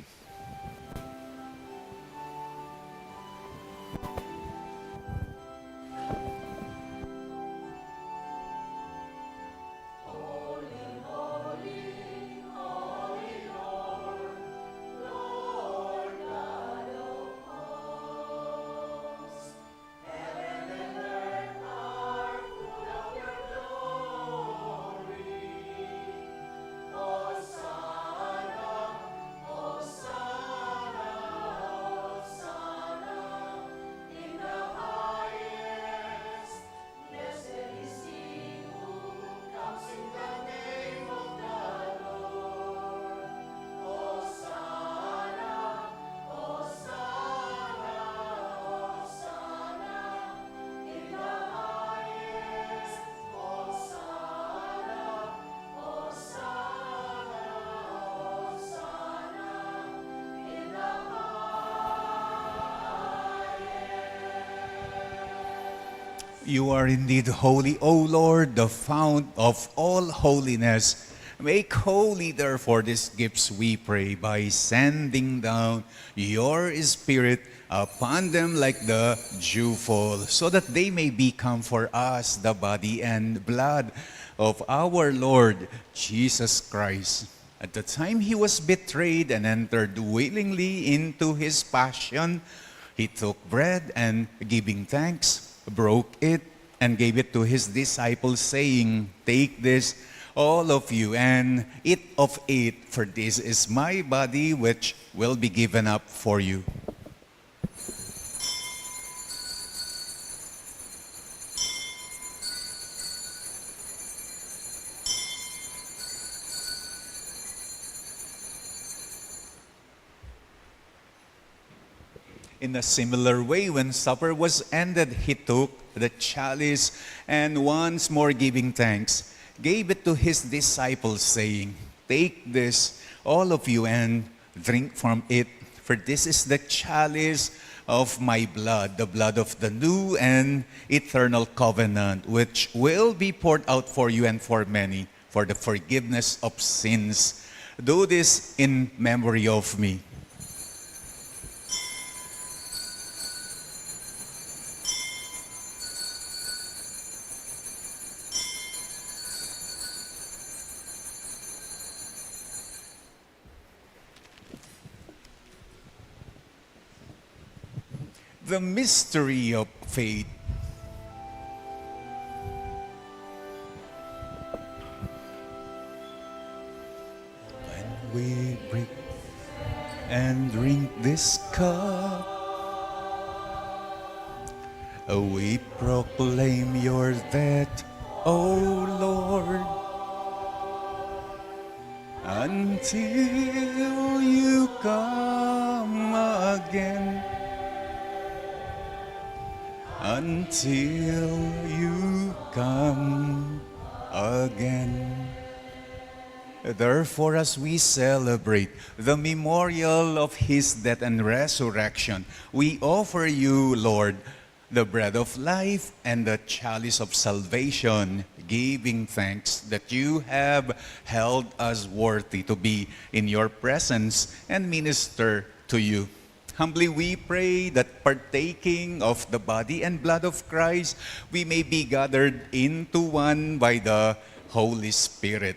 You are indeed holy, O Lord, the fount of all holiness. Make holy, therefore, these gifts, we pray, by sending down your Spirit upon them like the dewfall, so that they may become for us the body and blood of our Lord Jesus Christ. At the time he was betrayed and entered willingly into his passion, he took bread and, giving thanks, broke it and gave it to his disciples, saying, "Take this, all of you, and eat of it, for this is my body which will be given up for you." In a similar way, when supper was ended, he took the chalice and, once more giving thanks, gave it to his disciples, saying, "Take this, all of you, and drink from it, for this is the chalice of my blood, the blood of the new and eternal covenant, which will be poured out for you and for many for the forgiveness of sins. Do this in memory of me." The mystery of faith. When we break and drink this cup, we proclaim your death, O Lord, until you come again. Until you come again. Therefore, as we celebrate the memorial of his death and resurrection, we offer you, Lord, the bread of life and the chalice of salvation, giving thanks that you have held us worthy to be in your presence and minister to you. Humbly we pray that, partaking of the body and blood of Christ, we may be gathered into one by the Holy Spirit.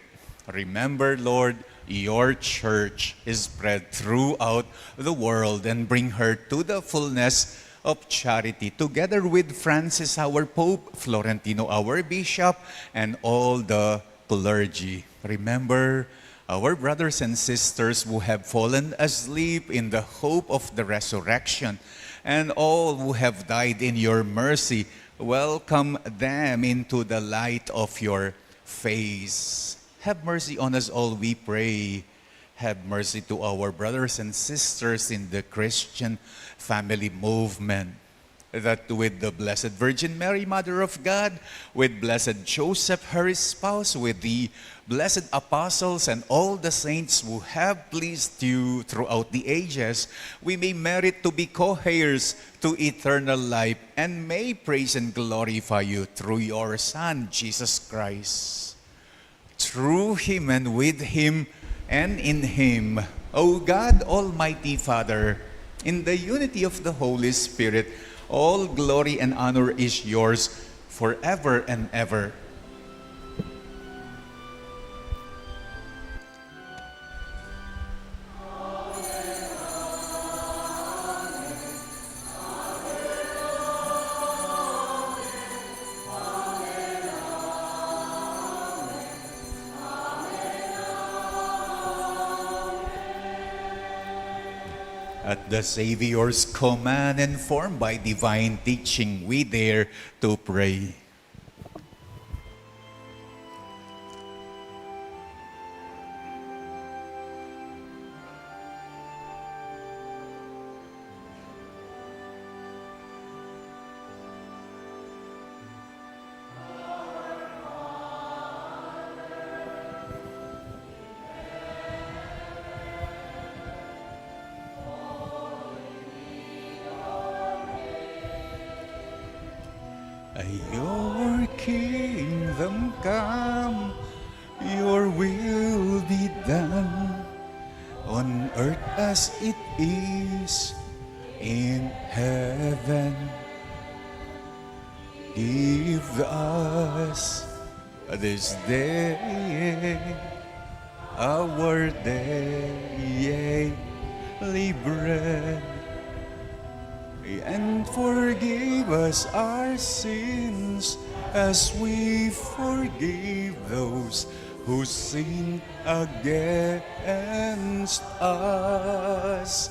Remember, Lord, your church is spread throughout the world, and bring her to the fullness of charity, together with Francis, our Pope, Florentino, our Bishop, and all the clergy. Remember our brothers and sisters who have fallen asleep in the hope of the resurrection, and all who have died in your mercy, welcome them into the light of your face. Have mercy on us all, we pray. Have mercy to our brothers and sisters in the Christian family movement, that with the Blessed Virgin Mary, Mother of God, with Blessed Joseph, her spouse, with the blessed apostles and all the saints who have pleased you throughout the ages, we may merit to be co-heirs to eternal life and may praise and glorify you through your Son, Jesus Christ. Through him and with him and in him, O God, Almighty Father, in the unity of the Holy Spirit, all glory and honor is yours forever and ever. At the Savior's command and formed by divine teaching, we dare to pray. Your kingdom come, your will be done, on earth as it is in heaven. Give us this day our daily bread, and forgive us our sins as we forgive those who sin against us.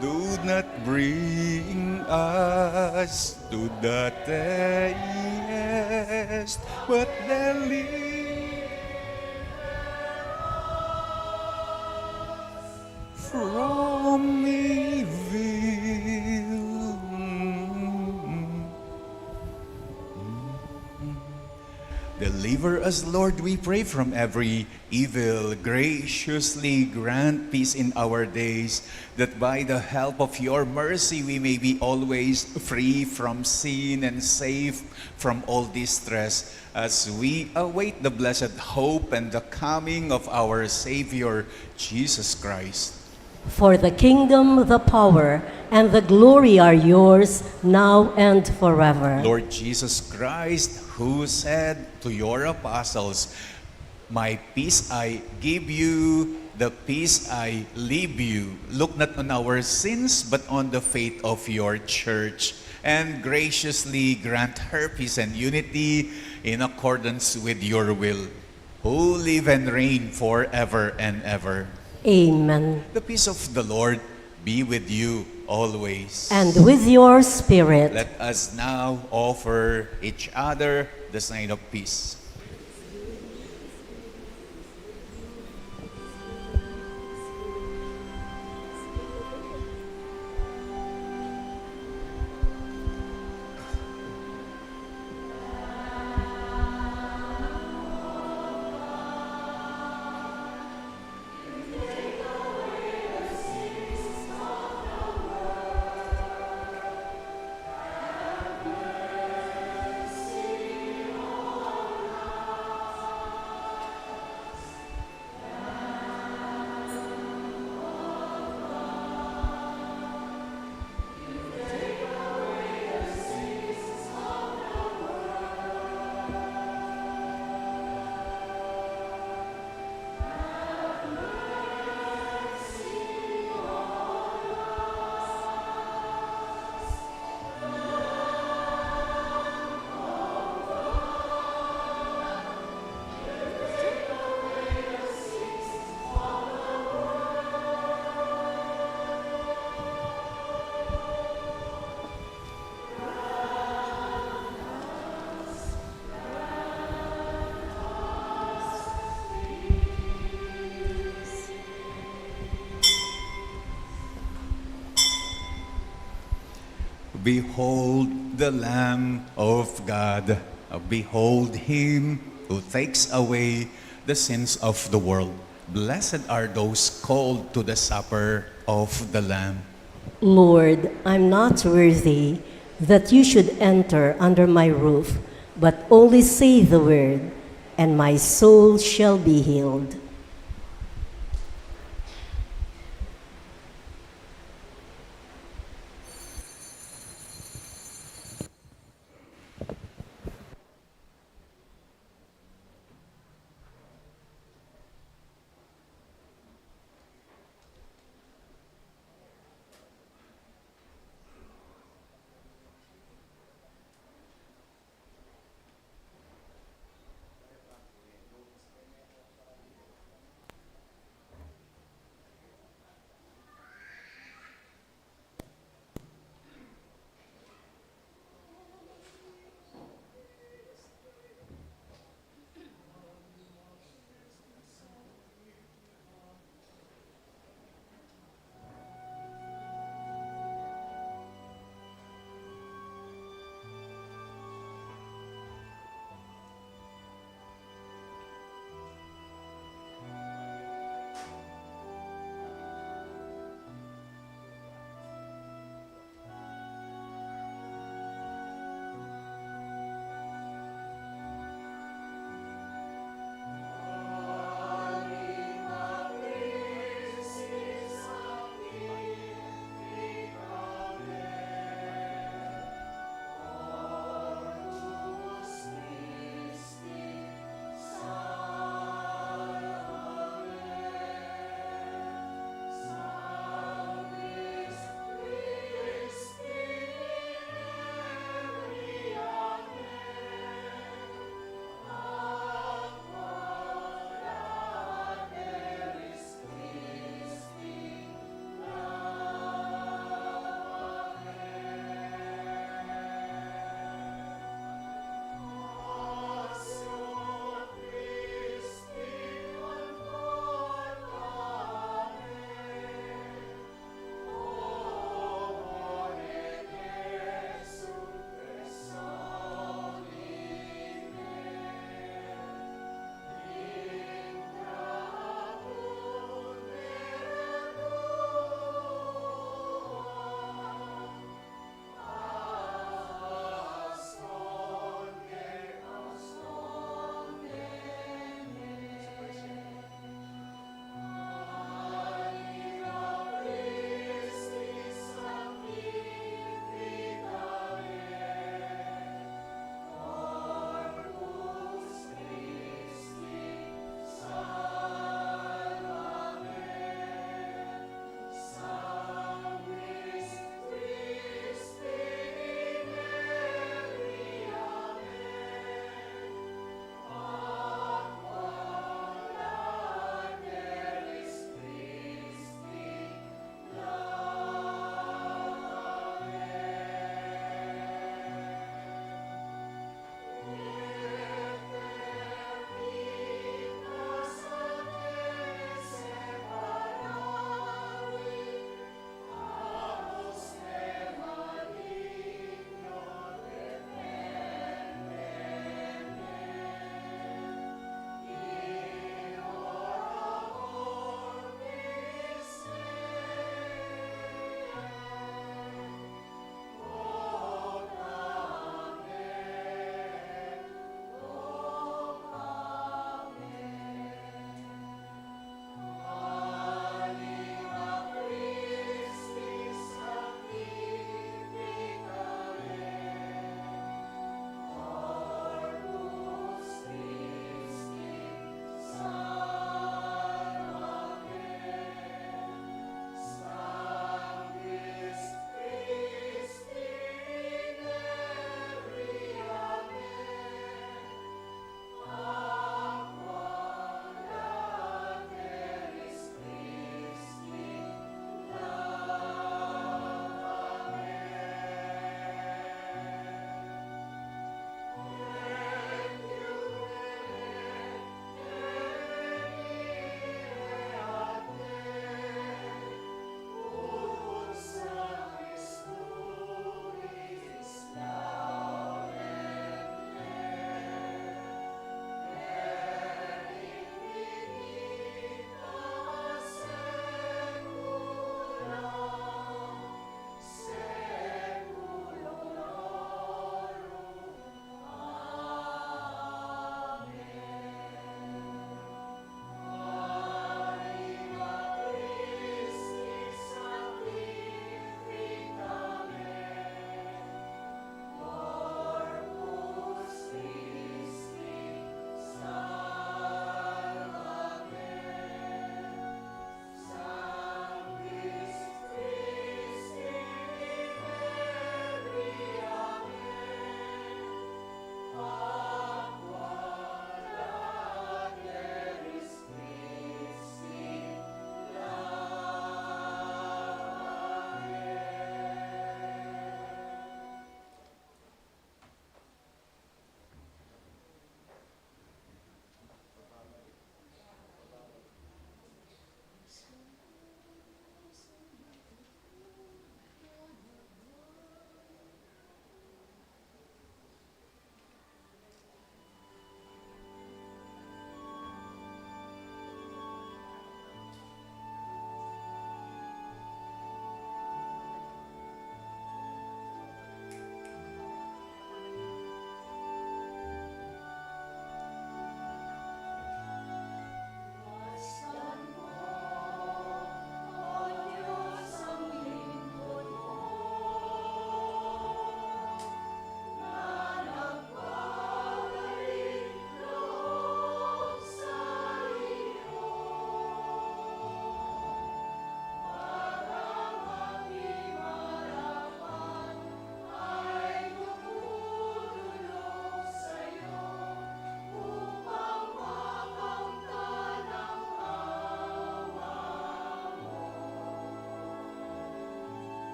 Do not bring us to the test, but deliver from evil. Deliver us, Lord, we pray, from every evil. Graciously grant peace in our days, that by the help of your mercy we may be always free from sin and safe from all distress, as we await the blessed hope and the coming of our Savior, Jesus Christ. For the kingdom, the power, and the glory are yours, now and forever. Lord Jesus Christ, who said to your apostles, "My peace I give you, the peace I leave you," look not on our sins, but on the faith of your church, and graciously grant her peace and unity in accordance with your will, who live and reign forever and ever. Amen. The peace of the Lord be with you always. And with your spirit. Let us now offer each other the sign of peace. Behold the Lamb of God. Behold him who takes away the sins of the world. Blessed are those called to the supper of the Lamb. Lord, I'm not worthy that you should enter under my roof, but only say the word, and my soul shall be healed.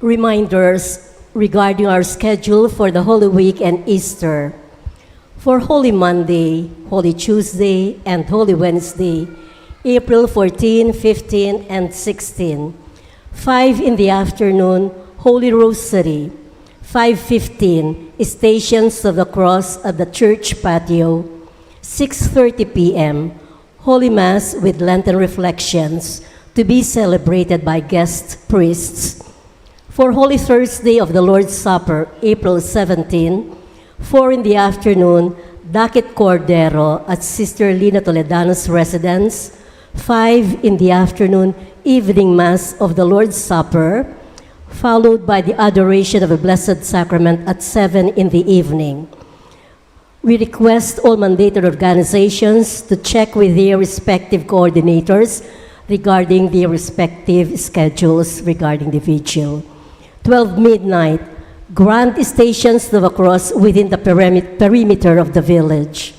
Reminders regarding our schedule for the Holy Week and Easter. For Holy Monday, Holy Tuesday, and Holy Wednesday, April 14, 15, and 16. 5 in the afternoon, Holy Rosary. 5:15, Stations of the Cross at the church patio. 6:30 p.m., Holy Mass with Lenten reflections to be celebrated by guest priests. For Holy Thursday of the Lord's Supper, April 17, 4 in the afternoon, Dakit Cordero at Sister Lina Toledano's residence. 5 in the afternoon, evening Mass of the Lord's Supper, followed by the adoration of the Blessed Sacrament at 7 in the evening. We request all mandated organizations to check with their respective coordinators regarding their respective schedules regarding the vigil. 12 midnight, grand stations of the cross within the perimeter of the village.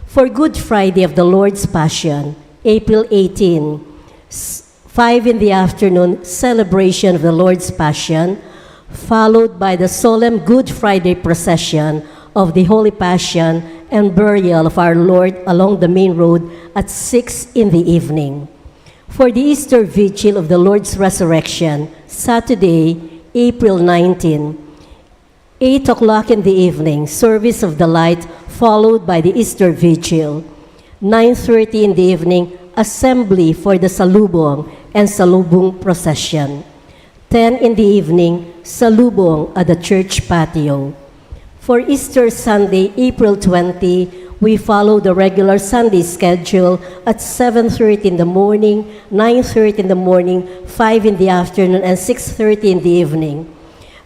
For Good Friday of the Lord's Passion, April 18, 5 in the afternoon, celebration of the Lord's Passion, followed by the solemn Good Friday procession of the Holy Passion and burial of our Lord along the main road at 6 in the evening. For the Easter Vigil of the Lord's Resurrection, Saturday, April 19, 8 o'clock in the evening, service of the light, followed by the Easter Vigil. 9:30 in the evening, assembly for the Salubong and Salubong procession. 10 in the evening, Salubong at the church patio. For Easter Sunday, April 20, we follow the regular Sunday schedule at 7:30 in the morning, 9:30 in the morning, 5 in the afternoon, and 6:30 in the evening.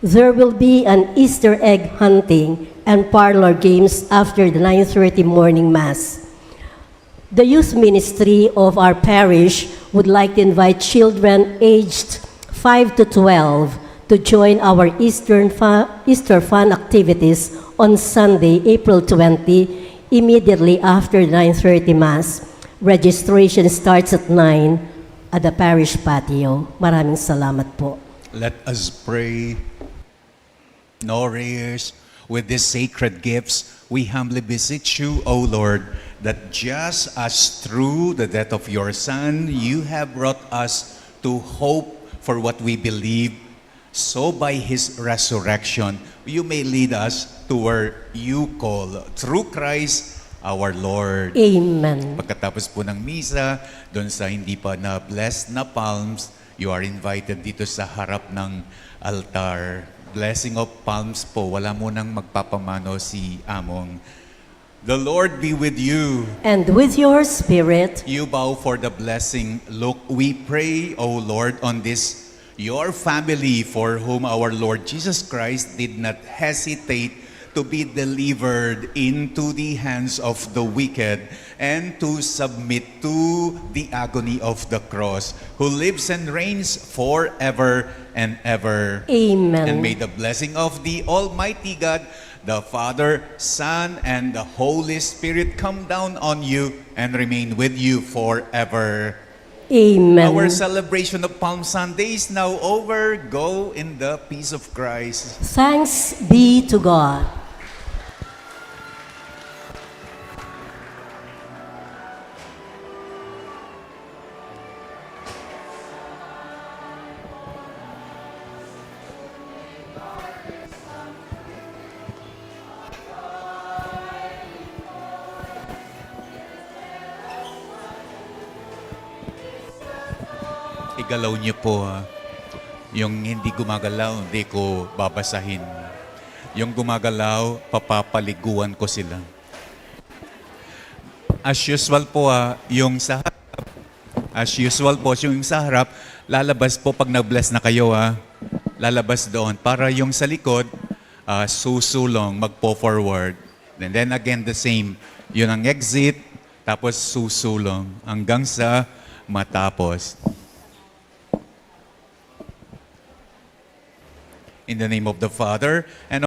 There will be an Easter egg hunting and parlor games after the 9:30 morning Mass. The youth ministry of our parish would like to invite children aged 5 to 12 to join our Easter fun activities on Sunday, April 20, immediately after the 9:30 Mass. Registration starts at 9 at the parish patio. Maraming salamat po. Let us pray. Glorious, with these sacred gifts, we humbly beseech you, O Lord, that just as through the death of your Son, you have brought us to hope for what we believe, so by His resurrection, you may lead us to where you call, through Christ our Lord. Amen. Pagkatapos po ng misa, doon sa hindi pa na-blessed na palms, you are invited dito sa harap ng altar. Blessing of palms po, wala mo nang magpapamano si Among. The Lord be with you. And with your spirit, You bow for the blessing. Look, we pray, O Lord, on this, your family, for whom our Lord Jesus Christ did not hesitate to be delivered into the hands of the wicked and to submit to the agony of the cross, who lives and reigns forever and ever. Amen. And may the blessing of the Almighty God, the Father, Son, and the Holy Spirit come down on you and remain with you forever. Amen. Our celebration of Palm Sunday is now over. Go in the peace of Christ. Thanks be to God. Igalaw niyo po, yung hindi gumagalaw, hindi ko babasahin. Yung gumagalaw, papapaliguan ko sila. As usual po, yung sa harap, yung sa harap, lalabas po pag nag-bless na kayo, lalabas doon. Para yung sa likod, susulong, magpo-forward. And then again, the same. Yun ang exit, tapos susulong, hanggang sa matapos. In the name of the Father, and